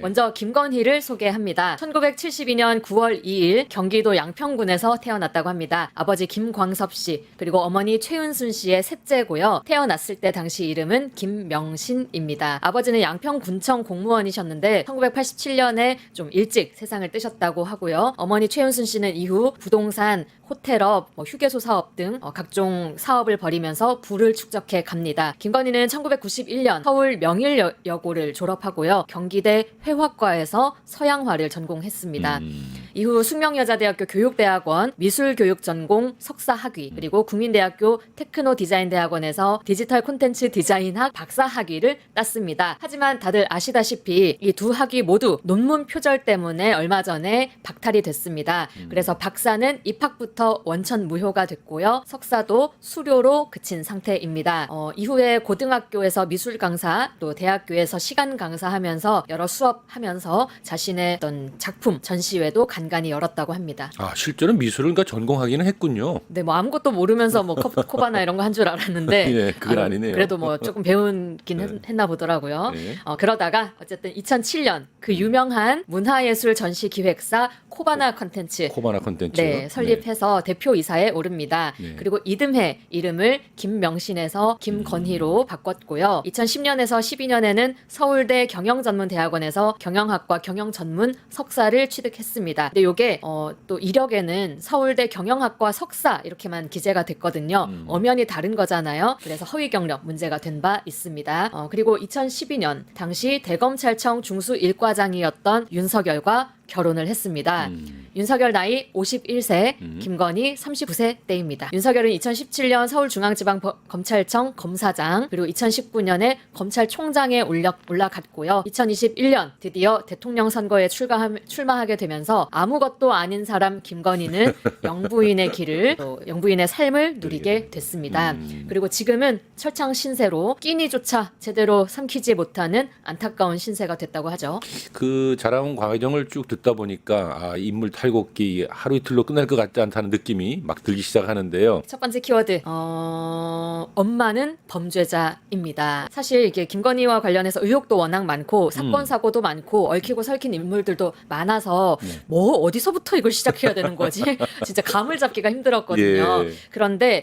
먼저 김건희를 소개합니다. 1972년 9월 2일 경기도 양평군에서 태어났다고 합니다. 아버지 김광섭 씨 그리고 어머니 최은순 씨의 셋째고요. 태어났을 때 당시 이름은 김명신입니다. 아버지는 양평군청 공무원이셨는데 1987년에 좀 일찍 세상을 뜨셨다고 하고요. 어머니 최은순 씨는 이후 부동산, 호텔업, 휴게소 사업 등 각종 사업을 벌이면서 부를 축적해 갑니다. 김건희는 1991년 서울 명일여고를 졸업하고요. 경기대 회화과에서 서양화를 전공했습니다. 이후 숙명여자대학교 교육대학원 미술교육전공 석사학위 그리고 국민대학교 테크노디자인대학원에서 디지털 콘텐츠 디자인학 박사학위를 땄습니다. 하지만 다들 아시다시피 이 두 학위 모두 논문 표절 때문에 얼마 전에 박탈이 됐습니다. 그래서 박사는 입학부터 원천 무효가 됐고요. 석사도 수료로 그친 상태입니다. 이후에 고등학교에서 미술 강사 또 대학교에서 시간 강사하면서 여러 수업하면서 자신의 어떤 작품 전시회도 간간히 열었다고 합니다. 아, 실제로 미술을 그러니까 전공하기는 했군요. 네, 아무것도 모르면서 코바나 이런 거 한 줄 알았는데 예, 그건 아니네요. 그래도 조금 배운긴 했나 보더라고요. 네. 그러다가 어쨌든 2007년 그 유명한 문화예술 전시 기획사 코바나 콘텐츠 네, 설립해서 대표이사에 오릅니다. 네. 그리고 이듬해 이름을 김명신에서 김건희로 바꿨고요. 2010년에서 12년에는 서울대 경영전문대학원에서 경영학과 경영전문 석사를 취득했습니다. 근데 이게 또 이력에는 서울대 경영학과 석사 이렇게만 기재가 됐거든요. 엄연히 다른 거잖아요. 그래서 허위 경력 문제가 된 바 있습니다. 그리고 2012년 당시 대검찰청 중수 1과장이었던 윤석열과 결혼을 했습니다. 윤석열 나이 51세, 김건희 39세 때입니다. 윤석열은 2017년 서울중앙지방검찰청 검사장, 그리고 2019년에 검찰총장에 올라갔고요. 2021년 드디어 대통령 선거에 출마하게 되면서 아무것도 아닌 사람 김건희는 영부인의 길을, 또 영부인의 삶을 누리게 됐습니다. 그리고 지금은 철창 신세로 끼니조차 제대로 삼키지 못하는 안타까운 신세가 됐다고 하죠. 그 자랑 과정을 쭉 듣다 보니까 인물 탈곡기 하루 이틀로 끝날 것 같지 않다는 느낌이 막 들기 시작하는데요. 첫 번째 키워드 엄마는 범죄자입니다. 사실 이게 김건희와 관련해서 의혹도 워낙 많고 사건 사고도 많고 얽히고 설킨 인물들도 많아서 뭐 어디서부터 이걸 시작해야 되는 거지? 진짜 감을 잡기가 힘들었거든요. 예. 그런데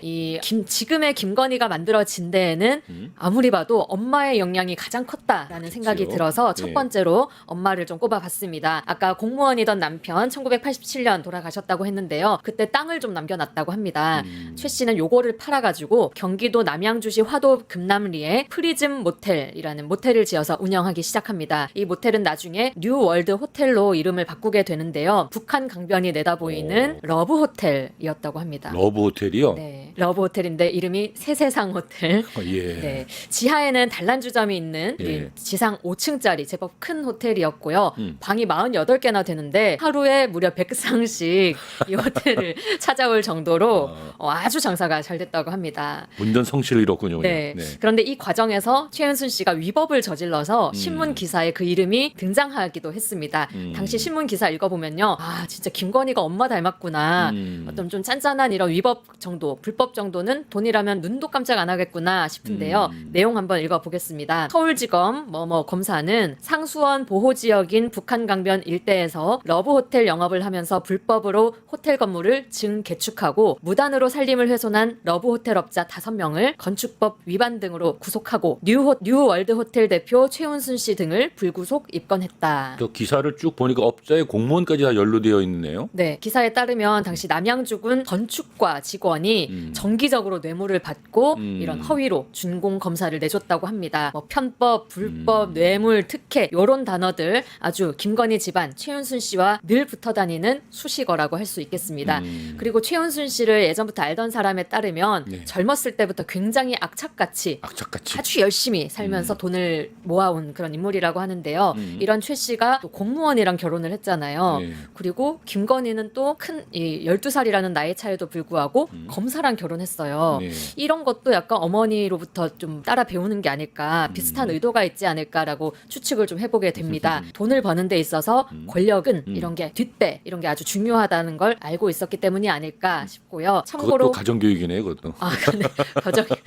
지금의 김건희가 만들어진 데에는 아무리 봐도 엄마의 영향이 가장 컸다라는 생각이 들어서 첫 번째로 엄마를 좀 꼽아봤습니다. 아까 공무원이던 남편 1987년 돌아가셨다고 했는데요. 그때 땅을 좀 남겨놨다고 합니다. 최 씨는 요거를 팔아가지고 경기도 남양주시 화도 금남리에 프리즘 모텔이라는 모텔을 지어서 운영하기 시작합니다. 이 모텔은 나중에 뉴월드 호텔로 이름을 바꾸게 되는데요. 북한 강변이 내다보이는 러브 호텔이었다고 합니다. 러브 호텔이요? 네, 러브 호텔인데 이름이 새세상 호텔. 예. 네, 지하에는 단란주점이 있는 예. 지상 5층짜리 제법 큰 호텔이었고요. 방이 48개나 되는데 하루에 무려 100상씩 이 호텔을 찾아올 정도로 아주 장사가 잘 됐다고 합니다. 운전 성실을 잃었군요. 네. 그런데 이 과정에서 최은순 씨가 위법을 저질러서 신문 기사에 그 이름이 등장하기도 했습니다. 당시 신문 기사 읽어보면요. 아, 진짜 김건희가 엄마 닮았구나. 어떤 좀 짠짠한 이런 위법 정도, 불법 정도는 돈이라면 눈도 깜짝 안 하겠구나 싶은데요. 내용 한번 읽어보겠습니다. 서울지검 검사는 상수원 보호지역인 북한강변 일대에서 러브호텔 영업을 하면서 불법으로 호텔 건물을 증개축하고 무단으로 살림을 훼손한 러브호텔업자 5명을 건축법 위반 등으로 구속하고 뉴월드호텔 대표 최은순 씨 등을 불구속 입건했다. 저 기사를 쭉 보니까 업자의 공무원까지 다 연루되어 있네요. 네, 기사에 따르면 당시 남양주군 건축과 직원이 정기적으로 뇌물을 받고 이런 허위로 준공 검사를 내줬다고 합니다. 편법, 불법, 뇌물, 특혜 이런 단어들 아주 김건희 집안 최은순 씨와 늘 붙어 다니는 수식어라고 할 수 있겠습니다. 그리고 최은순 씨를 예전부터 알던 사람에 따르면 젊었을 때부터 굉장히 악착같이 아주 열심히 살면서 돈을 모아온 그런 인물이라고 하는데요. 이런 최 씨가 또 공무원이랑 결혼을 했잖아요. 그리고 김건희는 또 큰 12살이라는 나이 차에도 불구하고 검사랑 결혼했어요. 이런 것도 약간 어머니로부터 좀 따라 배우는 게 아닐까, 비슷한 의도가 있지 않을까라고 추측을 좀 해보게 됩니다. 돈을 버는 데 있어서 권력은 이런 게 뒷배 이런 게 아주 중요하다는 걸 알고 있었기 때문이 아닐까 싶고요. 그것도 참고로 가정교육이네, 그것도. 네.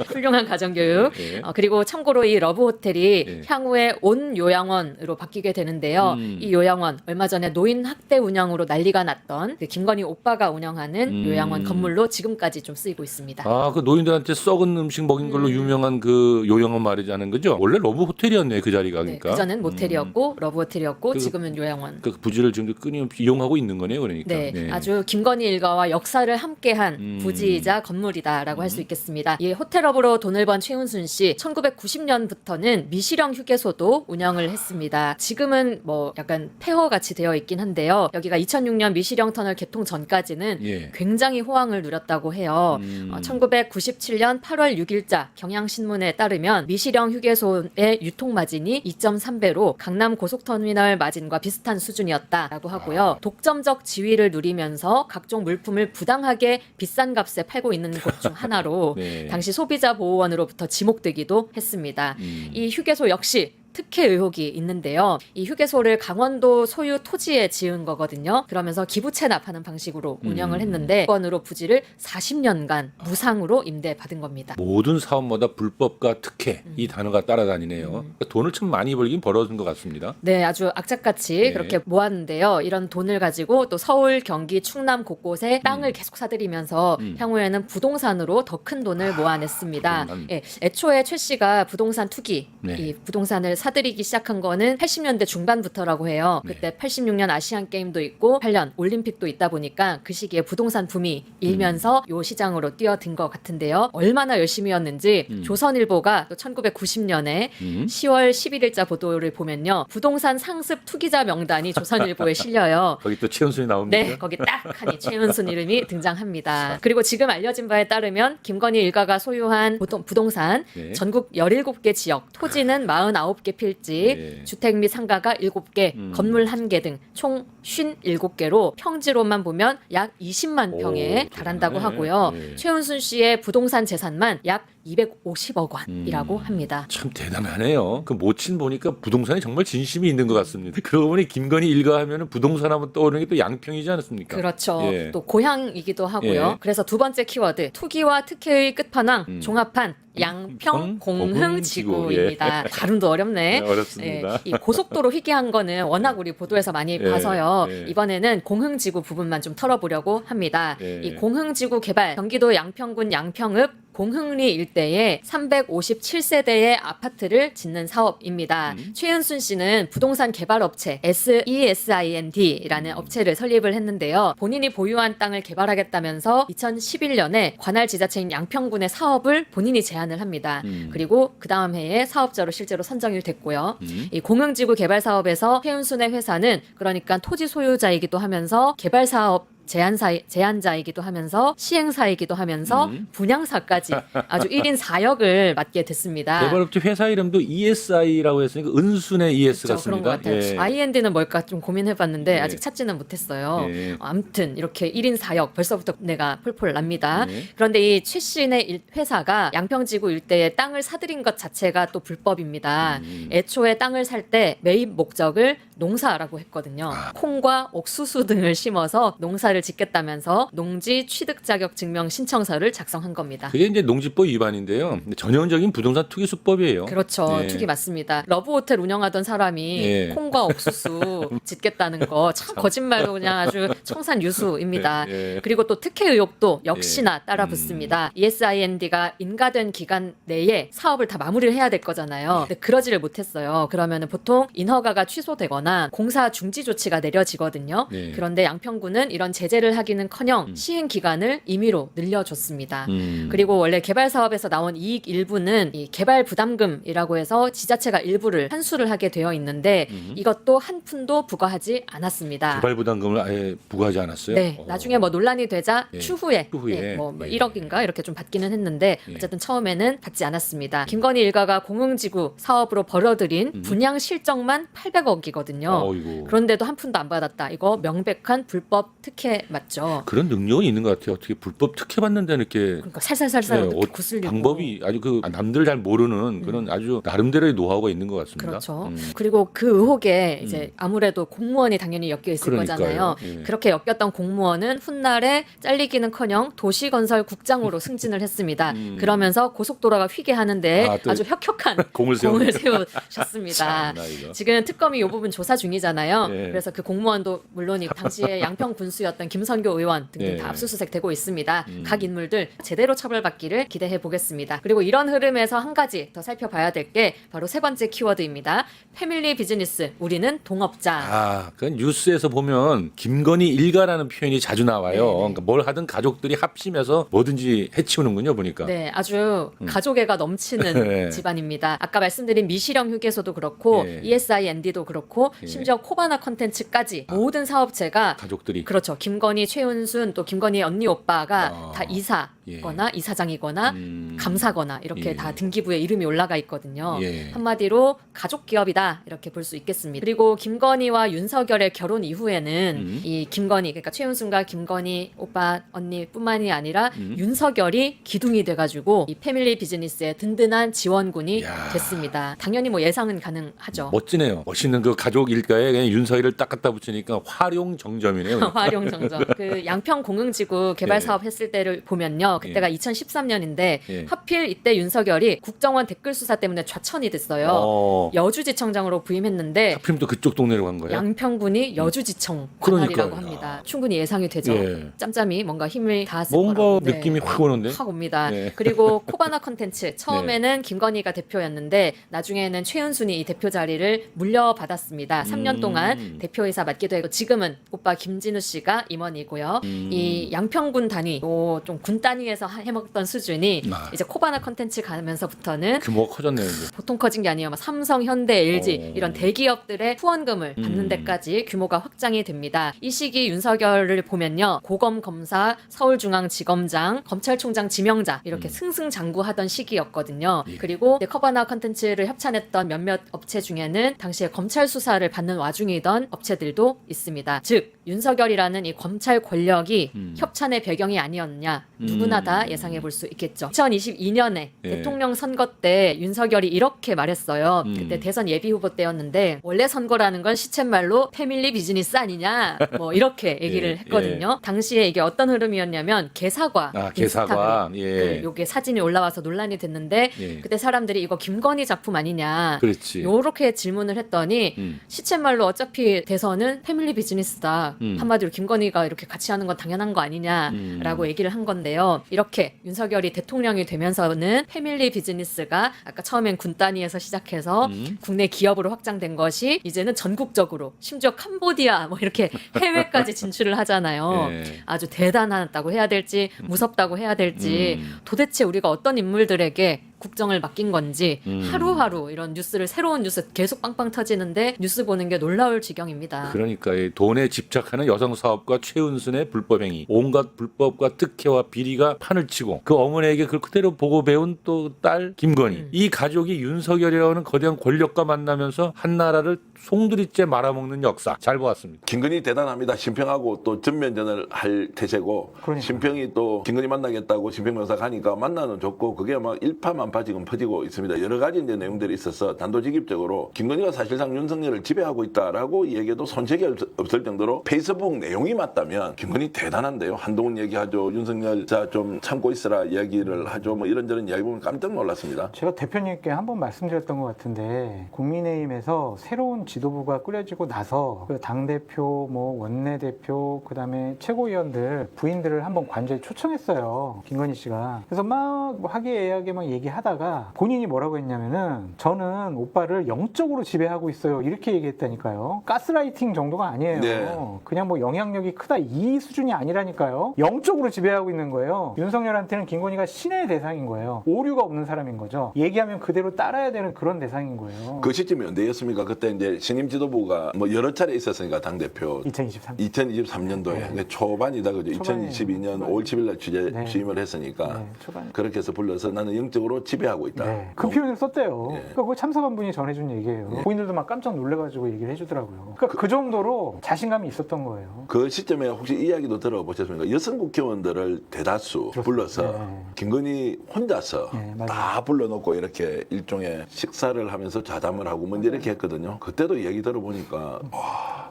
훌륭한 가정교육. 예. 그리고 참고로 이 러브 호텔이 예. 향후에 온 요양원으로 바뀌게 되는데요. 이 요양원 얼마 전에 노인 학대 운영으로 난리가 났던 그 김건희 오빠가 운영하는 요양원 건물로 지금까지 좀 쓰이고 있습니다. 아, 그 노인들한테 썩은 음식 먹인 걸로 유명한 그 요양원 말이자는 거죠? 원래 러브 호텔이었네, 그 자리가. 네, 그러니까. 그전엔 모텔이었고 러브 호텔이었고 지금은 요양원. 그 부지를 지금 끊임없이 이용하고 있는 거네요, 그러니까. 네, 아주 김건희 일가와 역사를 함께한 부지이자 건물이다라고 할 수 있겠습니다. 이 호텔업으로 돈을 번 최은순 씨, 1990년부터는 미시령 휴게소도 운영을 했습니다. 지금은 뭐 약간 폐허같이 되어 있긴 한데요. 여기가 2006년 미시령 터널 개통 전까지는 예. 굉장히 호황을 누렸다고 해요. 1997년 8월 6일자 경향신문에 따르면 미시령 휴게소의 유통 마진이 2.3배로 강남 고속터미널 마진과 비슷한 수준이었다라고 하고요. 독점적 지위를 누리면서 각종 물품을 부당하게 비싼 값에 팔고 있는 곳 중 하나로 네. 당시 소비자 보호원으로부터 지목되기도 했습니다. 이 휴게소 역시 특혜 의혹이 있는데요. 이 휴게소를 강원도 소유 토지에 지은 거거든요. 그러면서 기부 체납하는 방식으로 운영을 했는데 건으로 부지를 40년간 무상으로 임대받은 겁니다. 모든 사업마다 불법과 특혜 이 단어가 따라다니네요. 그러니까 돈을 참 많이 벌긴 벌어준 것 같습니다. 네, 아주 악착같이 네. 그렇게 모았는데요. 이런 돈을 가지고 또 서울, 경기, 충남 곳곳에 땅을 계속 사들이면서 향후에는 부동산으로 더 큰 돈을 모아냈습니다. 부동산. 예, 애초에 최 씨가 부동산 투기, 네. 이 부동산을 사들이기 시작한 거는 80년대 중반부터라고 해요. 그때 86년 아시안 게임도 있고 8년 올림픽도 있다 보니까 그 시기에 부동산 붐이 일면서 요 시장으로 뛰어든 것 같은데요. 얼마나 열심히였는지 조선일보가 또 1990년에 10월 11일자 보도를 보면요. 부동산 상습 투기자 명단이 조선일보에 실려요. 거기 또 최은순이 나옵니까? 네, 거기 딱 하니 최은순 이름이 등장합니다. 그리고 지금 알려진 바에 따르면 김건희 일가가 소유한 부동산 네. 전국 17개 지역, 토지는 49개 필지, 네. 주택 및 상가가 7개, 건물 1개 등 총 57개로 평지로만 보면 약 20만 평에 오, 달한다고 대단하네. 하고요. 네. 최은순 씨의 부동산 재산만 약 250억 원이라고 합니다. 참 대단하네요. 그 모친 보니까 부동산에 정말 진심이 있는 것 같습니다. 그러고 보니 김건희 일가 하면은 부동산 하면 떠오르는 게 또 양평이지 않습니까? 그렇죠. 예. 또 고향이기도 하고요. 예. 그래서 두 번째 키워드 투기와 특혜의 끝판왕 종합한 양평 공흥지구입니다. 발음도 어렵네. 네, 어렵습니다. 이 고속도로 희귀한 거는 워낙 우리 보도에서 많이 예, 봐서요. 예. 이번에는 공흥지구 부분만 좀 털어보려고 합니다. 예. 이 공흥지구 개발 경기도 양평군 양평읍 공흥리 일대에 357세대의 아파트를 짓는 사업입니다. 최은순 씨는 부동산 개발업체 SESIND라는 업체를 설립을 했는데요. 본인이 보유한 땅을 개발하겠다면서 2011년에 관할 지자체인 양평군의 사업을 본인이 제안을 합니다. 그리고 그 다음 해에 사업자로 실제로 선정이 됐고요. 이 공흥지구 개발 사업에서 최은순의 회사는 그러니까 토지 소유자이기도 하면서 개발 사업 제안자이기도 하면서 시행사이기도 하면서 분양사까지 아주 1인 4역을 맡게 됐습니다. 개발업체 회사 이름도 ESI라고 했으니까 은순의 ES 그렇죠, 그런 같습니다. 것 같아요. 예. IND는 뭘까 좀 고민해봤는데 예. 아직 찾지는 못했어요. 예. 아무튼 이렇게 1인 4역 벌써부터 내가 폴폴 납니다. 예. 그런데 이 최씨의 회사가 양평지구 일대에 땅을 사들인 것 자체가 또 불법입니다. 애초에 땅을 살 때 매입 목적을 농사라고 했거든요. 콩과 옥수수 등을 심어서 농사를 짓겠다면서 농지 취득 자격 증명 신청서를 작성한 겁니다. 그게 이제 농지법 위반인데요. 전형적인 부동산 투기 수법이에요. 그렇죠. 예. 투기 맞습니다. 러브호텔 운영하던 사람이 예. 콩과 옥수수 짓겠다는 거 참 거짓말로 그냥 아주 청산유수입니다. 예. 예. 그리고 또 특혜 의혹도 역시나 따라 붙습니다. ESIND가 인가된 기간 내에 사업을 다 마무리를 해야 될 거잖아요. 근데 그러지를 못했어요. 그러면 보통 인허가가 취소되거나 공사 중지 조치가 내려지거든요. 예. 그런데 양평구는 이런 제재를 하기는커녕 시행 기간을 임의로 늘려줬습니다. 그리고 원래 개발 사업에서 나온 이익 일부는 이 개발 부담금이라고 해서 지자체가 일부를 환수를 하게 되어 있는데 이것도 한 푼도 부과하지 않았습니다. 개발 부담금을 아예 부과하지 않았어요? 네, 나중에 뭐 논란이 되자 예. 추후에 추후에. 뭐 예. 1억인가 이렇게 좀 받기는 했는데 예. 어쨌든 처음에는 받지 않았습니다. 김건희 일가가 공흥지구 사업으로 벌어들인 분양 실적만 800억이거든요. 어이구. 그런데도 한 푼도 안 받았다. 이거 명백한 불법 특혜 특혜 맞죠. 그런 능력은 있는 것 같아요. 어떻게 불법 특혜 받는데 이렇게 그러니까 살살살살 네, 구슬리고 방법이 아주 그 남들 잘 모르는 그런 아주 나름대로의 노하우가 있는 것 같습니다. 그렇죠. 그리고 그 의혹에 이제 아무래도 공무원이 당연히 엮여 있을 그러니까요. 거잖아요. 예. 그렇게 엮였던 공무원은 훗날에 잘리기는커녕 도시건설국장으로 승진을 했습니다. 그러면서 고속도로가 휘게 하는데 아, 또 아주 혁혁한 공을 세우셨습니다. 참나, 이거. 지금 특검이 이 부분 조사 중이잖아요. 예. 그래서 그 공무원도 물론 당시에 양평 군수였던 김선교 의원 등등 예. 다 압수수색되고 있습니다. 각 인물들 제대로 처벌받기를 기대해 보겠습니다. 그리고 이런 흐름에서 한 가지 더 살펴봐야 될 게 바로 세 번째 키워드입니다. 패밀리 비즈니스, 우리는 동업자. 아, 그 뉴스에서 보면 김건희 일가라는 표현이 자주 나와요. 네네. 그러니까 뭘 하든 가족들이 합심해서 뭐든지 해치우는군요, 보니까. 네, 아주 가족애가 넘치는 네. 집안입니다. 아까 말씀드린 미시령 휴게소도 그렇고 예. ESIND도 그렇고 예. 심지어 코바나 컨텐츠까지 모든 사업체가 가족들이. 그렇죠. 김건희, 최은순 또 김건희 언니 오빠가 아. 다 이사거나 이사장이거나 감사거나 이렇게 예. 다 등기부에 이름이 올라가 있거든요. 예. 한마디로 가족 기업이다 이렇게 볼 수 있겠습니다. 그리고 김건희와 윤석열의 결혼 이후에는 이 김건희 그러니까 최은순과 김건희 오빠 언니뿐만이 아니라 윤석열이 기둥이 돼가지고 이 패밀리 비즈니스의 든든한 지원군이 야. 됐습니다. 당연히 뭐 예상은 가능하죠. 멋지네요. 멋있는 그 가족 일가에 그냥 윤석열을 딱 갖다 붙이니까 활용 정점이네요. 활용정점. 그 양평 공흥지구 개발 예. 사업 했을 때를 보면요. 그때가 2013년인데 예. 하필 이때 윤석열이 국정원 댓글 수사 때문에 좌천이 됐어요. 여주지청장으로 부임했는데 하필 또 그쪽 동네로 간 거예요? 양평군이 여주지청 그러니까요. 관할이라고 합니다. 충분히 예상이 되죠. 예. 짬짬이 뭔가 힘을 다했을 뭔가 거라고. 네. 느낌이 확 오는데? 확 옵니다. 네. 그리고 코바나 컨텐츠 처음에는 김건희가 대표였는데 나중에는 최은순이 이 대표 자리를 물려받았습니다. 3년 동안 대표이사 맡기도 했고 지금은 오빠 김진우 씨가 임원이고요. 이 양평군 단위, 좀 군 단위에서 해먹던 수준이 아. 이제 코바나 컨텐츠 가면서부터는 규모가 커졌네요. 이제. 보통 커진 게 아니에요. 막 삼성, 현대, LG 이런 대기업들의 후원금을 음. 받는 데까지 규모가 확장이 됩니다. 이 시기 윤석열을 보면요. 고검 검사, 서울중앙지검장, 검찰총장 지명자 이렇게 승승장구하던 시기였거든요. 예. 그리고 이제 커바나 컨텐츠를 협찬했던 몇몇 업체 중에는 당시에 검찰 수사를 받는 와중이던 업체들도 있습니다. 즉 윤석열이라는 이 검찰 권력이 협찬의 배경이 아니었냐 누구나 다 예상해 볼 수 있겠죠. 2022년에 예. 대통령 선거 때 윤석열이 이렇게 말했어요. 그때 대선 예비 후보 때였는데 원래 선거라는 건 시쳇말로 패밀리 비즈니스 아니냐 뭐 이렇게 얘기를 예, 했거든요. 당시에 이게 어떤 흐름이었냐면 개사과 아, 개사과. 예. 요게 사진이 올라와서 논란이 됐는데 예. 그때 사람들이 이거 김건희 작품 아니냐 그렇지. 요렇게 질문을 했더니 시쳇말로 어차피 대선은 패밀리 비즈니스다. 한마디로 김건희가 이렇게 같이 하는 건 당연한 거 아니냐라고 얘기를 한 건데요. 이렇게 윤석열이 대통령이 되면서는 패밀리 비즈니스가 아까 처음엔 군 단위에서 시작해서 국내 기업으로 확장된 것이 이제는 전국적으로 심지어 캄보디아 뭐 이렇게 해외까지 진출을 하잖아요. 예. 아주 대단하다고 해야 될지 무섭다고 해야 될지 도대체 우리가 어떤 인물들에게 국정을 맡긴 건지 하루하루 이런 뉴스를 새로운 뉴스 계속 빵빵 터지는데 뉴스 보는 게 놀라울 지경입니다. 그러니까 이 돈에 집착하는 여성 사업가 최은순의 불법 행위, 온갖 불법과 특혜와 비리가 판을 치고 그 어머니에게 그걸 그대로 보고 배운 또 딸 김건희, 이 가족이 윤석열이라는 거대한 권력과 만나면서 한 나라를 송두리째 말아먹는 역사 잘 보았습니다. 김건희 대단합니다. 심평하고 또 전면전을 할 태세고 그러니까요. 심평이 또 김건희 만나겠다고 심평 변호사 가니까 만나는 좋고 그게 막 일파만파 지금 퍼지고 있습니다. 여러 가지 이제 내용들이 있어서 단도직입적으로 김건희가 사실상 윤석열을 지배하고 있다라고 얘기해도 손색이 없을 정도로 페이스북 내용이 맞다면 김건희 대단한데요. 한동훈 얘기하죠. 윤석열 자 좀 참고 있으라 이야기를 하죠. 뭐 이런저런 이야기 보면 깜짝 놀랐습니다. 제가 대표님께 한번 말씀드렸던 것 같은데 국민의힘에서 새로운 지도부가 꾸려지고 나서 그 당대표, 뭐 원내대표, 그다음에 최고위원들 부인들을 한번 관저에 초청했어요. 김건희 씨가. 그래서 막 화기애애하게 막 얘기하다가 본인이 뭐라고 했냐면은 저는 오빠를 영적으로 지배하고 있어요. 이렇게 얘기했다니까요. 가스라이팅 정도가 아니에요. 네. 그냥 뭐 영향력이 크다 이 수준이 아니라니까요. 영적으로 지배하고 있는 거예요. 윤석열한테는 김건희가 신의 대상인 거예요. 오류가 없는 사람인 거죠. 얘기하면 그대로 따라야 되는 그런 대상인 거예요. 그 시점이 언제였습니까? 그때 이제 신임 지도부가 뭐 여러 차례 있었으니까 당대표 2023. 2023년도에 네. 초반이다 그죠. 초반이에요. 2022년 초반. 5월 10일 날 네. 취임을 했으니까 네, 초반. 그렇게 해서 불러서 나는 영적으로 지배하고 있다. 네. 그 표현을 썼대요. 예. 그러니까 그거 참석한 분이 전해준 얘기예요. 예. 본인들도 막 깜짝 놀래가지고 얘기를 해주더라고요. 그러니까 그 정도로 자신감이 있었던 거예요. 그 시점에 혹시 이야기도 들어보셨습니까? 여성 국회의원들을 대다수 그렇습니다. 불러서 네. 김건희 혼자서 네, 맞아요. 다 불러놓고 이렇게 일종의 식사를 하면서 좌담을 하고 뭐 이렇게 했거든요. 그때도 얘기 들어보니까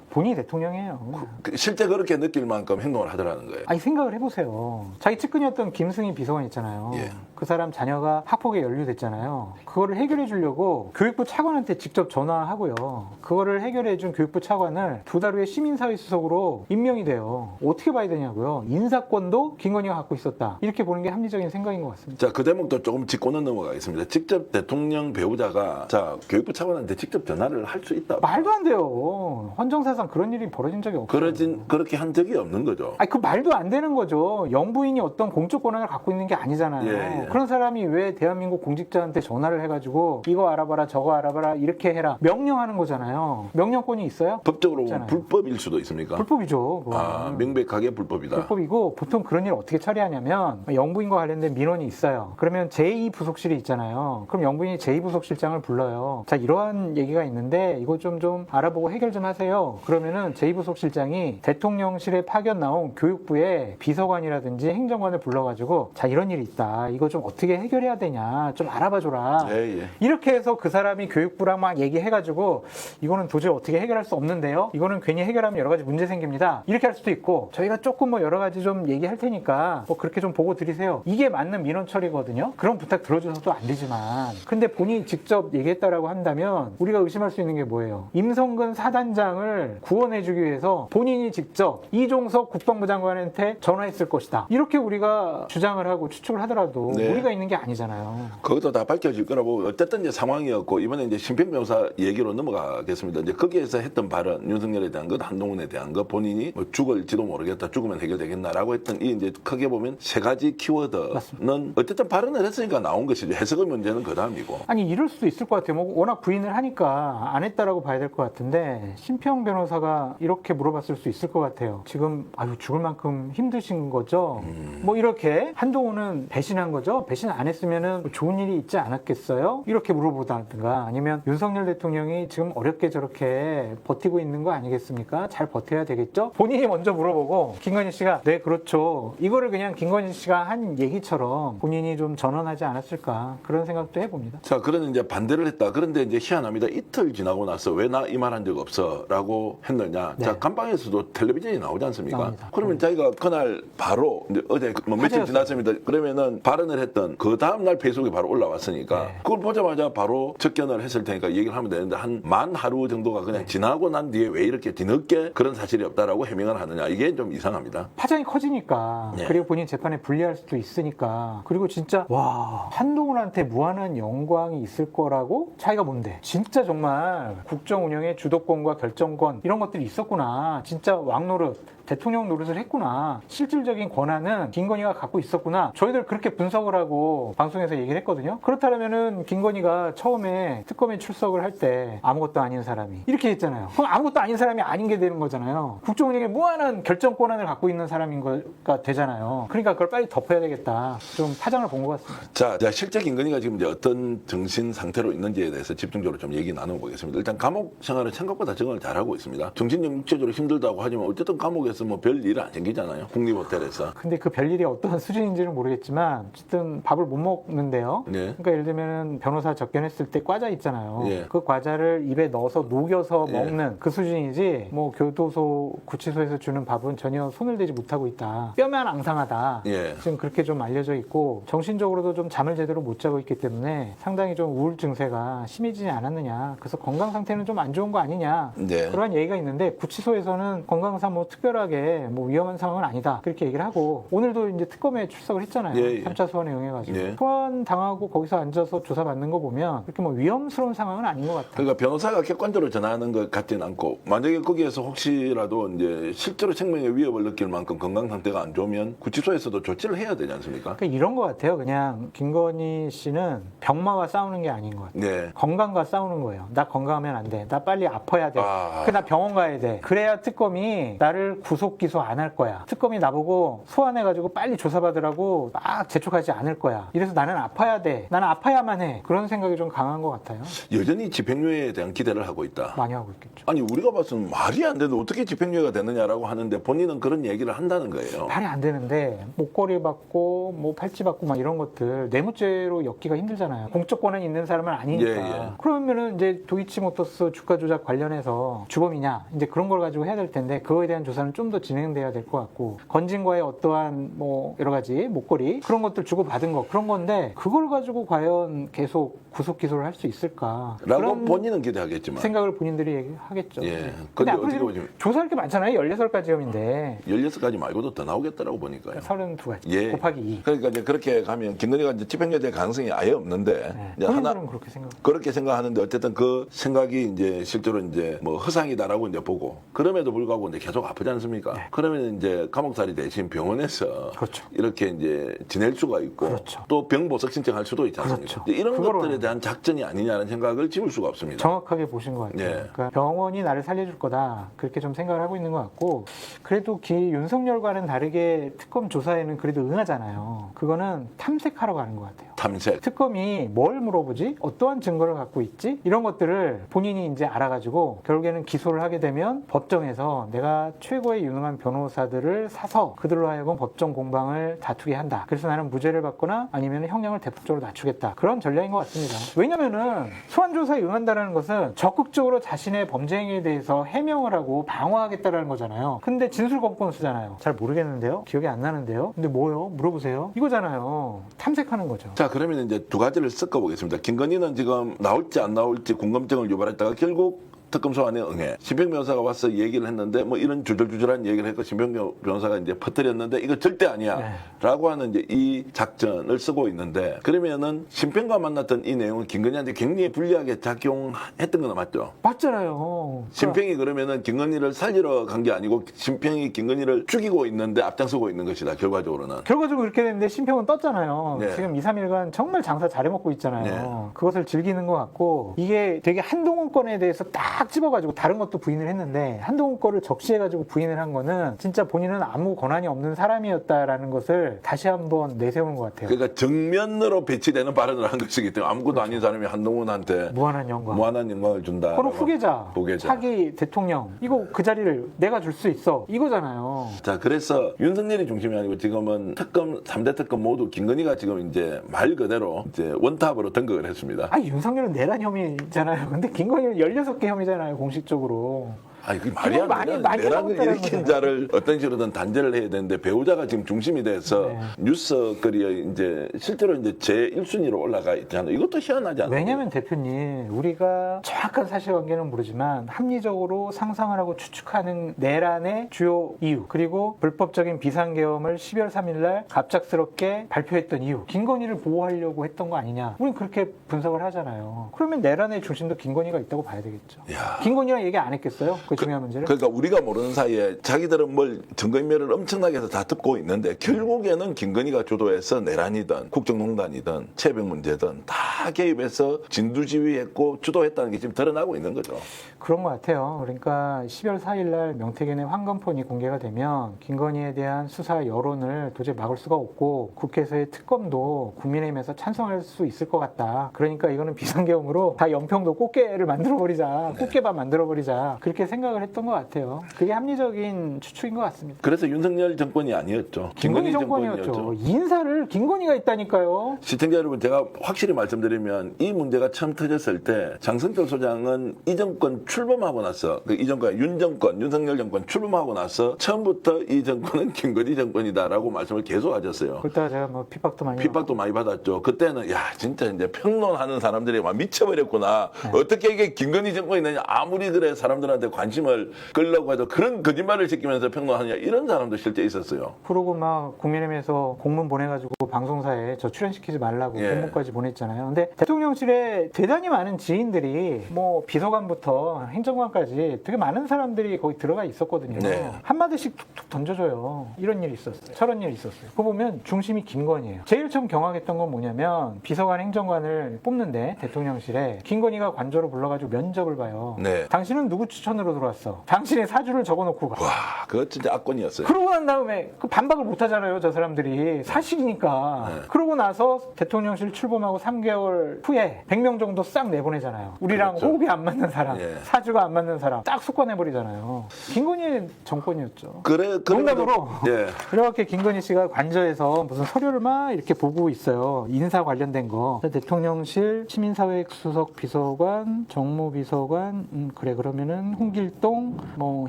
본인이 대통령이에요. 실제 그렇게 느낄 만큼 행동을 하더라는 거예요. 아니 생각을 해보세요. 자기 측근이었던 김승희 비서관 있잖아요. 예. 그 사람 자녀가 학폭에 연루됐잖아요. 그거를 해결해 주려고 교육부 차관한테 직접 전화하고요. 그거를 해결해 준 교육부 차관을 2달 후에 시민사회수석으로 임명이 돼요. 어떻게 봐야 되냐고요. 인사권도 김건희가 갖고 있었다. 이렇게 보는 게 합리적인 생각인 것 같습니다. 자, 그 대목도 조금 짚고는 넘어가겠습니다. 직접 대통령 배우자가 자 교육부 차관한테 직접 전화를 할 수 있다. 말도 안 돼요. 헌정사상 그런 일이 벌어진 적이 없어요. 그렇게 한 적이 없는 거죠. 아니 그 말도 안 되는 거죠. 영부인이 어떤 공적 권한을 갖고 있는 게 아니잖아요. 예, 예. 그런 사람이 왜 대한민국 공직자한테 전화를 해가지고 이거 알아봐라 저거 알아봐라 이렇게 해라 명령하는 거잖아요. 명령권이 있어요? 법적으로 있잖아요. 불법일 수도 있습니까? 불법이죠. 그거는. 아, 명백하게 불법이다. 불법이고 보통 그런 일 어떻게 처리하냐면 영부인과 관련된 민원이 있어요. 그러면 제2부속실이 있잖아요. 그럼 영부인이 제2부속실장을 불러요. 자 이러한 얘기가 있는데 이거 좀 알아보고 해결 좀 하세요. 그러면은 제2부속실장이 대통령실에 파견 나온 교육부의 비서관이라든지 행정관을 불러가지고 자 이런 일이 있다. 이거 좀 어떻게 해결해야 되냐. 좀 알아봐줘라. 예, 예. 이렇게 해서 그 사람이 교육부랑 막 얘기해가지고 이거는 도저히 어떻게 해결할 수 없는데요. 이거는 괜히 해결하면 여러 가지 문제 생깁니다. 이렇게 할 수도 있고 저희가 조금 뭐 여러 가지 좀 얘기할 테니까 뭐 그렇게 좀 보고 드리세요. 이게 맞는 민원 처리거든요. 그런 부탁 들어줘서도 안 되지만 근데 본인이 직접 얘기했다라고 한다면 우리가 의심할 수 있는 게 뭐예요? 임성근 사단장을 구원해주기 위해서 본인이 직접 이종석 국방부 장관한테 전화했을 것이다. 이렇게 우리가 주장을 하고 추측을 하더라도 네. 우리가 있는 게 아니잖아요. 그것도 다 밝혀질 거라고 어쨌든 이제 상황이었고 이번에 이제 심평 변호사 얘기로 넘어가겠습니다. 이제 거기에서 했던 발언 윤석열에 대한 것, 한동훈에 대한 것 본인이 뭐 죽을지도 모르겠다, 죽으면 해결되겠나라고 했던 이 이제 크게 보면 세 가지 키워드는 맞습니다. 어쨌든 발언을 했으니까 나온 것이죠. 해석의 문제는 그 다음이고. 아니 이럴 수도 있을 것 같아요. 뭐 워낙 부인을 하니까 안 했다라고 봐야 될 것 같은데 심평 변호사가 이렇게 물어봤을 수 있을 것 같아요. 지금 아유 죽을 만큼 힘드신 거죠. 뭐 이렇게 한동훈은 배신한 거죠. 배신 안 했으면은 뭐 좋은 일이 있지 않았겠어요? 이렇게 물어보다든가 아니면 윤석열 대통령이 지금 어렵게 저렇게 버티고 있는 거 아니겠습니까? 잘 버텨야 되겠죠? 본인이 먼저 물어보고 김건희 씨가 네 그렇죠. 이거를 그냥 김건희 씨가 한 얘기처럼 본인이 좀 전언하지 않았을까 그런 생각도 해봅니다. 자, 그런 이제 반대를 했다. 그런데 이제 희한합니다. 이틀 지나고 나서 왜 나 이 말 한 적 없어라고 했느냐. 네. 자, 감방에서도 텔레비전이 나오지 않습니까? 나옵니다. 그러면 자기가 그날 바로 이제 어제 뭐 며칠 화제였어요. 지났습니다. 그러면은 발언을 했던 그 다음 날 페이스북에 바로 올라왔으니까 네. 그걸 보자마자 바로 접견을 했을 테니까 얘기를 하면 되는데 한 만 하루 정도가 그냥 지나고 난 뒤에 왜 이렇게 뒤늦게 그런 사실이 없다라고 해명을 하느냐. 이게 좀 이상합니다. 파장이 커지니까 네. 그리고 본인 재판에 불리할 수도 있으니까 그리고 진짜 와 한동훈한테 무한한 영광이 있을 거라고 차이가 뭔데 진짜 정말 국정 운영의 주도권과 결정권 이런 것들이 있었구나 진짜 왕노릇 대통령 노릇을 했구나 실질적인 권한은 김건희가 갖고 있었구나 저희들 그렇게 분석을 하고 방송에서 얘기를 했거든요. 그렇다면은 김건희가 처음에 특검에 출석을 할 때 아무것도 아닌 사람이 이렇게 했잖아요. 그럼 아무것도 아닌 사람이 아닌 게 되는 거잖아요. 국정 운영에 무한한 결정 권한을 갖고 있는 사람인 거가 되잖아요. 그러니까 그걸 빨리 덮어야 되겠다. 좀 파장을 본 것 같습니다. 자, 실제 김건희가 지금 이제 어떤 정신 상태로 있는지에 대해서 집중적으로 좀 얘기 나눠보겠습니다. 일단 감옥 생활은 생각보다 적응을 잘하고 있습니다. 정신적 육체적으로 힘들다고 하지만 어쨌든 감옥에서 뭐 별 일 안 생기잖아요. 국립호텔에서. 근데 그 별일이 어떤 수준인지는 모르겠지만 어쨌든 밥을 못 먹는데요. 네. 그러니까 예를 들면 변호사 접견했을 때 과자 있잖아요. 예. 그 과자를 입에 넣어서 녹여서 예. 먹는 그 수준이지 뭐 교도소 구치소에서 주는 밥은 전혀 손을 대지 못하고 있다. 뼈만 앙상하다. 예. 지금 그렇게 좀 알려져 있고 정신적으로도 좀 잠을 제대로 못 자고 있기 때문에 상당히 좀 우울 증세가 심해지지 않았느냐. 그래서 건강 상태는 좀 안 좋은 거 아니냐. 네. 그러한 얘기가 있는데 구치소에서는 건강상 뭐 특별하게 뭐 위험한 상황은 아니다 그렇게 얘기를 하고 오늘도 이제 특검에 출석을 했잖아요. 예, 예. 3차 소환에 응해가지고 예. 소환 당하고 거기서 앉아서 조사받는 거 보면 그렇게 뭐 위험스러운 상황은 아닌 것 같아요. 그러니까 변호사가 객관적으로 전하는 것 같지는 않고 만약에 거기에서 혹시라도 이제 실제로 생명의 위협을 느낄 만큼 건강 상태가 안 좋으면 구치소에서도 조치를 해야 되지 않습니까? 그러니까 이런 것 같아요. 그냥 김건희 씨는 병마와 싸우는 게 아닌 것 같아요. 네. 건강과 싸우는 거예요. 나 건강하면 안 돼. 나 빨리 아파야 돼. 아. 나 병원 가야 돼. 그래야 특검이 나를 구속 기소 안 할 거야. 특검이 나보고 소환해가지고 빨리 조사받으라고 막 재촉하지 않을 거야. 이래서 나는 아파야 돼. 나는 아파야만 해. 그런 생각이 좀 강한 것 같아요. 여전히 집행유예에 대한 기대를 하고 있다. 많이 하고 있겠죠. 아니 우리가 봤으면 말이 안 되는데 어떻게 집행유예가 되느냐라고 하는데 본인은 그런 얘기를 한다는 거예요. 말이 안 되는데 목걸이 받고 뭐 팔찌 받고 막 이런 것들 뇌물죄로 엮기가 힘들잖아요. 공적 권한이 있는 사람은 아니니까. 예, 예. 그러면은 이제 도이치모터스 주가 조작 관련해서 주범이냐 이제 그런 걸 가지고 해야 될 텐데 그거에 대한 조사는 좀 더 진행돼야 될 것 같고 건진과의 어떠한 뭐 여러 가지 목걸이 그런 것들 주고 받은 거 그런 건데 그걸 가지고 과연 계속 구속 기소를 할 수 있을까? 라고 그런 본인은 기대하겠지만 생각을 본인들이 얘기하겠죠. 예. 근데 근데 앞으로 어떻게 지금 보시면 조사할 게 많잖아요. 16가지 혐의인데 16가지 말고도 더 나오겠다라고 보니까요. 32가지 예. 곱하기 2. 그러니까 이제 그렇게 가면 김건희가 이제 집행유예 될 가능성이 아예 없는데 네. 이제 본인들은 그렇게 생각. 그렇게 생각하는데 어쨌든 그 생각이 이제 실제로 이제 뭐 허상이다라고 이제 보고 그럼에도 불구하고 이제 계속 아프지 않습니까? 네. 그러면 이제 감옥살이 대신 병원에서 그렇죠. 이렇게 이제 지낼 수가 있고 그렇죠. 또 병보석 신청할 수도 있지 않습니까? 그렇죠. 이제 이런 그거로 것들에 대한 작전이 아니냐는 생각을 지울 수가 없습니다. 정확하게 보신 것 같아요. 예. 그러니까 병원이 나를 살려줄 거다 그렇게 좀 생각을 하고 있는 것 같고 그래도 윤석열과는 다르게 특검 조사에는 그래도 응하잖아요. 그거는 탐색하러 가는 것 같아요. 탐색. 특검이 뭘 물어보지? 어떠한 증거를 갖고 있지? 이런 것들을 본인이 이제 알아가지고 결국에는 기소를 하게 되면 법정에서 내가 최고의 유능한 변호사들을 사서 그들로 하여금 법정 공방을 다투게 한다. 그래서 나는 무죄를 받거나 아니면 형량을 대폭적으로 낮추겠다. 그런 전략인 것 같습니다. 왜냐면은 소환조사에 응한다는 것은 적극적으로 자신의 범죄 행위에 대해서 해명을 하고 방어하겠다라는 거잖아요. 근데 진술검권 쓰잖아요. 잘 모르겠는데요? 기억이 안 나는데요? 근데 뭐요? 물어보세요. 이거잖아요. 탐색하는 거죠. 자, 그러면 이제 두 가지를 섞어보겠습니다. 김건희는 지금 나올지 안 나올지 궁금증을 유발했다가 결국 특검 소환에 응해. 심평 변호사가 와서 얘기를 했는데 뭐 이런 주절주절한 얘기를 했고 심평 변호사가 이제 퍼뜨렸는데 이거 절대 아니야. 네. 라고 하는 이제 이 작전을 쓰고 있는데 그러면은 심평과 만났던 이 내용은 김건희한테 굉장히 불리하게 작용했던 건 맞죠? 맞잖아요. 심평이 그러면은 김건희를 살리러 간 게 아니고 심평이 김건희를 죽이고 있는데 앞장서고 있는 것이다. 결과적으로는. 결과적으로 그렇게 됐는데 심평은 떴잖아요. 네. 지금 2, 3일간 정말 장사 잘해먹고 있잖아요. 네. 그것을 즐기는 것 같고 이게 되게 한동훈 건에 대해서 딱 집어가지고 다른 것도 부인을 했는데 한동훈 거를 적시해가지고 부인을 한 거는 진짜 본인은 아무 권한이 없는 사람이었다라는 것을 다시 한번 내세우는 것 같아요. 그러니까 정면으로 배치되는 발언을 한 것이기 때문에 아무것도 아닌 사람이 한동훈한테 무한한 영광. 무한한 영광을 준다. 바로 후계자, 후계자. 차기 대통령 이거 그 자리를 내가 줄 수 있어 이거잖아요. 자, 그래서 윤석열이 중심이 아니고 지금은 특검 3대 특검 모두 김건희가 지금 이제 말 그대로 이제 원탑으로 등극을 했습니다. 아니 윤석열은 내란 혐의잖아요. 근데 김건희는 16개 혐의잖아요 공식적으로. 아니, 그게 말이 안 많이 되나? 내란을 해먹었다는 일으킨 거잖아요. 자를 어떤 식으로든 단죄를 해야 되는데 배우자가 지금 중심이 돼서 네. 뉴스거리에 이제 실제로 이제 제1순위로 올라가 있잖아요. 이것도 희한하지 않나요? 왜냐면 대표님 우리가 정확한 사실관계는 모르지만 합리적으로 상상을 하고 추측하는 내란의 주요 이유 그리고 불법적인 비상계엄을 12월 3일 날 갑작스럽게 발표했던 이유 김건희를 보호하려고 했던 거 아니냐 우린 그렇게 분석을 하잖아요. 그러면 내란의 중심도 김건희가 있다고 봐야 되겠죠. 야. 김건희랑 얘기 안 했겠어요? 그 중요한 문제를? 그러니까 우리가 모르는 사이에 자기들은 뭘 증거인멸을 엄청나게 해서 다 듣고 있는데 결국에는 김건희가 주도해서 내란이든 국정농단이든 채병 문제든 다 개입해서 진두지휘했고 주도했다는 게 지금 드러나고 있는 거죠. 그런 것 같아요. 그러니까 12월 4일 날 명태균의 황금폰이 공개가 되면 김건희에 대한 수사 여론을 도저히 막을 수가 없고 국회에서의 특검도 국민의힘에서 찬성할 수 있을 것 같다. 그러니까 이거는 비상계엄으로 다 연평도 꽃게를 만들어버리자. 꽃게밥 만들어버리자. 그렇게 생각을 했던 것 같아요. 그게 합리적인 추측인 것 같습니다. 그래서 윤석열 정권이 아니었죠. 김건희 정권이었죠. 인사를 김건희가 있다니까요. 시청자 여러분, 제가 확실히 말씀드리면 이 문제가 처음 터졌을 때 장성철 소장은 이 정권 출범하고 나서 이 정권 윤석열 정권 출범하고 나서 처음부터 이 정권은 김건희 정권이다라고 말씀을 계속 하셨어요. 그때가 제가 뭐 핍박도 많이 핍박도 많이 받았죠. 그때는 야 진짜 이제 평론하는 사람들이 막 미쳐버렸구나. 어떻게 이게 김건희 정권이 되냐 아무리 그래 사람들한테 관심 관심을 끌려고 해도 그런 거짓말을 지키면서 평론하냐 이런 사람도 실제 있었어요. 그러고 막 국민의힘에서 공문 보내가지고 방송사에 저 출연시키지 말라고 예. 공문까지 보냈잖아요. 근데 대통령실에 대단히 많은 지인들이 뭐 비서관부터 행정관까지 되게 많은 사람들이 거기 들어가 있었거든요. 네. 한마디씩 툭툭 던져줘요. 이런 일이 있었어요. 저런 일이 있었어요. 그거 보면 중심이 김건희예요. 제일 처음 경악했던 건 뭐냐면 비서관 행정관을 뽑는데 대통령실에 김건희가 관저로 불러가지고 면접을 봐요. 네. 당신은 누구 추천으로 들어왔어? 당신의 사주를 적어놓고 가. 와, 그거 진짜 악권이었어요. 그러고 난 다음에 그 반박을 못 하잖아요, 저 사람들이. 사실이니까. 네. 그러고 나서 대통령실 출범하고 3개월 후에 100명 정도 싹 내보내잖아요. 우리랑 그렇죠. 호흡이 안 맞는 사람, 예. 사주가 안 맞는 사람 딱 속아내버리잖아요. 김건희 정권이었죠. 그래, 농담으로. 예. 그렇게 김건희 씨가 관저에서 무슨 서류를 막 이렇게 보고 있어요. 인사 관련된 거. 대통령실 시민사회수석 비서관, 정무비서관, 그래 그러면은 홍길동, 뭐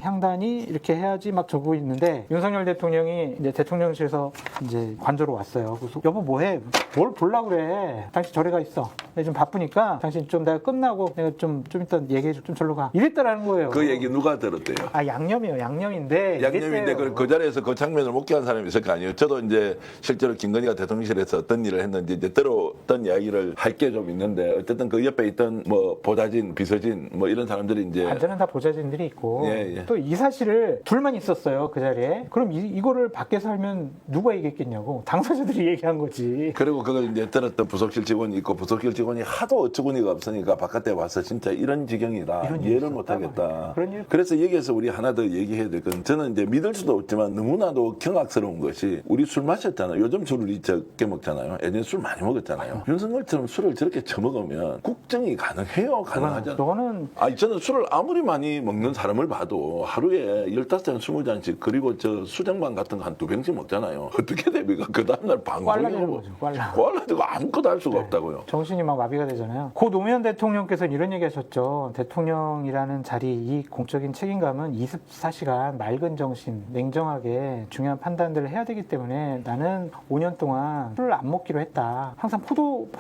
향단이 이렇게 해야지 막 적고 있는데 윤석열 대통령이 이제 대통령실에서 이제 관저로 왔어요. 그래서 여보 뭐해? 뭘 보려고 그래? 당신 저리 가 있어. 내가 좀 바쁘니까 당신 좀 내가 끝나고 내가 좀 이따 얘기해줘. 좀 절로 가. 이랬다라는 거예요. 그 얘기 누가 들었대요? 아 양념이에요. 양념인데. 양념인데 이랬대요. 그 자리에서 그 장면을 목격한 사람이 있을 거 아니에요. 저도 이제 실제로 김건희가 대통령실에서 어떤 일을 했는지 이제 들었던 이야기를 할 게 좀 있는데 어쨌든 그 옆에 있던 뭐 보좌진, 비서진 뭐 이런 사람들이 이제 완전한 다 보좌진들이 있고 예, 예. 또 이 사실을 둘만 있었어요 그 자리에. 그럼 이거를 밖에서 하면 누가 얘기했겠냐고. 당사자들이 얘기한 거지. 그리고 그걸 이제 들었던 부속실 직원이 있고 부속실 직원이 하도 어처구니가 없으니까 바깥에 와서 진짜 이런 지경이다 이런 일이 이해를 있었다 못하겠다. 말이야. 그런 일. 그래서 여기에서 우리 하나 더 얘기해야 될 건 저는 이제 믿을 수도 없지만 너무나도 경악스러운 것이 우리 술 마셨잖아요. 요즘 술을 적게 먹잖아요. 예전에 술 많이 먹었잖아요. 윤석열처럼 술을 저렇게 처먹으면 국정이 가능해요? 가능하잖아요. 그거는 아니 저는 술을 아무리 많이 먹는 사람을 봐도 하루에 15잔, 20잔씩 그리고 저 수정반 같은 거 한 2병씩 먹잖아요. 어떻게 됩니까? 그 다음날 방송이 꽐라되는 오고 거죠. 꽐라. 꽐라되고 아무것도 할 수가 없다고요. 정신이 막 마비가 되잖아요. 고 노무현 대통령께서는 이런 얘기 하셨죠. 대통령이라는 자리, 이 공적인 책임감은 24시간 맑은 정신, 냉정하게 중요한 판단들을 해야 되기 때문에 나는 5년 동안 술을 안 먹기로 했다. 항상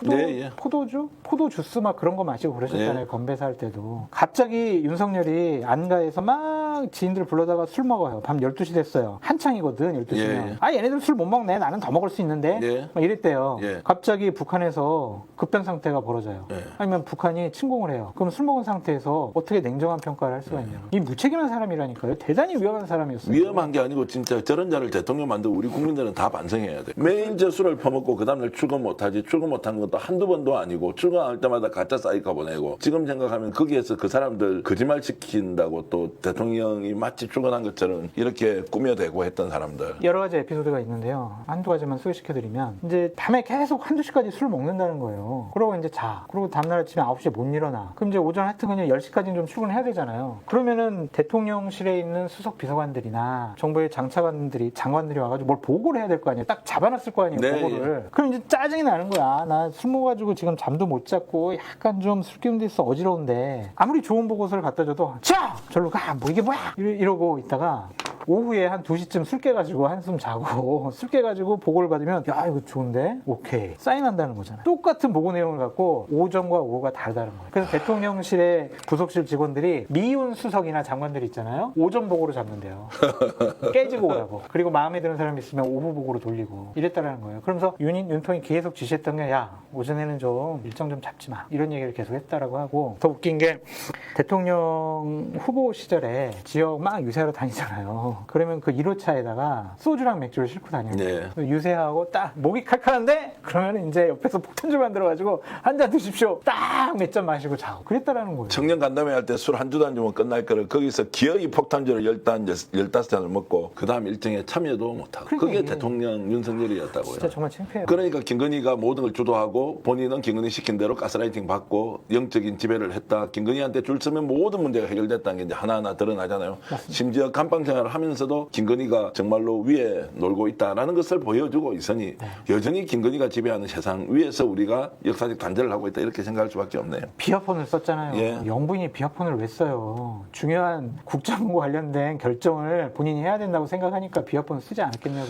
네, 예. 포도 주스 막 그런 거 마시고 그러셨잖아요. 네. 건배사 할 때도. 갑자기 윤석열이 안가에서 막 지인들 불러다가 술 먹어요. 밤 12시 됐어요. 한창이거든, 12시면. 예, 예. 아, 얘네들 술 못 먹네. 나는 더 먹을 수 있는데. 예. 막 이랬대요. 예. 갑자기 북한에서 급변 상태가 벌어져요. 예. 아니면 북한이 침공을 해요. 그럼 술 먹은 상태에서 어떻게 냉정한 평가를 할 수가 있냐고. 이 무책임한 사람이라니까요. 대단히 위험한 사람이었어요. 위험한 게 아니고 진짜 저런 자를 대통령 만들고 우리 국민들은 다 반성해야 돼. 매일 저 술을 퍼먹고 그 다음날 출근 못하지. 출근 못한 것도 한두 번도 아니고 출근할 때마다 가짜 사이카 보내고 지금 생각하면 거기에서 그 사람들 거짓말 시킨다고 또 대통령이 마치 출근한 것처럼 이렇게 꾸며대고 했던 사람들. 여러 가지 에피소드가 있는데요. 한두 가지만 소개시켜드리면 이제 밤에 계속 한두 시까지 술 먹는다는 거예요. 그러고 이제 자. 그리고 다음날 아침에 9시에 못 일어나. 그럼 이제 오전 하여튼 그냥 10시까지는 좀 출근해야 되잖아요. 그러면은 대통령실에 있는 수석 비서관들이나 정부의 장관들이 와가지고 뭘 보고를 해야 될 거 아니에요. 딱 잡아놨을 거 아니에요. 네, 보고를. 그럼 이제 짜증이 나는 거야. 나 술 먹어가지고 지금 잠도 못 잤고 약간 좀 술 기운도 있어 어지러운데 아무리 좋은 보고서를 갖다 줘도 자! 절로 가! 뭐 이게 뭐야! 이러고 있다가 오후에 한 2시쯤 술 깨가지고 한숨 자고 술 깨가지고 보고를 받으면 야 이거 좋은데? 오케이 사인한다는 거잖아요. 똑같은 보고 내용을 갖고 오전과 오후가 다르다는 거예요. 그래서 대통령실의 부속실 직원들이 미운 수석이나 장관들 있잖아요. 오전 보고로 잡는데요. 깨지고 오라고. 그리고 마음에 드는 사람 있으면 오후 보고로 돌리고 이랬다라는 거예요. 그러면서 윤통이 계속 지시했던 게 야 오전에는 좀 일정 좀 잡지 마 이런 얘기를 계속 했다라고 하고 더 웃긴 게 대통령 후보 시절에 지역 막 유세하러 다니잖아요. 그러면 그 1호차에다가 소주랑 맥주를 싣고 다녀요. 네. 유세하고 딱 목이 칼칼한데 그러면 이제 옆에서 폭탄주 만들어가지고 한 잔 드십시오. 딱 몇 잔 마시고 자고 그랬다라는 거예요. 청년 간담회 할 때 술 한두 잔 주면 끝날 거를 거기서 기어이 폭탄주를 15잔을 먹고 그 다음 일정에 참여도 못하고 그러니까 그게 이게 대통령 윤석열이었다고요. 진짜 정말 창피해요. 그러니까 김건희가 모든 걸 주도하고 본인은 김건희 시킨 대로 가스라이팅 받고 영적인 지배를 했다. 김건희한테 줄 서면 모든 문제가 해결됐다는 게 이제 하나하나 드러나잖아요. 맞습니다. 심지어 감방 생활을 하면서도 김건희가 정말로 위에 놀고 있다라는 것을 보여주고 있으니 여전히 김건희가 지배하는 세상 위에서 우리가 역사적 단죄를 하고 있다 이렇게 생각할 수밖에 없네요. 비화폰을 썼잖아요. 예. 영부인이 비화폰을 왜 써요? 중요한 국정과 관련된 결정을 본인이 해야 된다고 생각하니까 비화폰을 쓰지 않았겠냐고.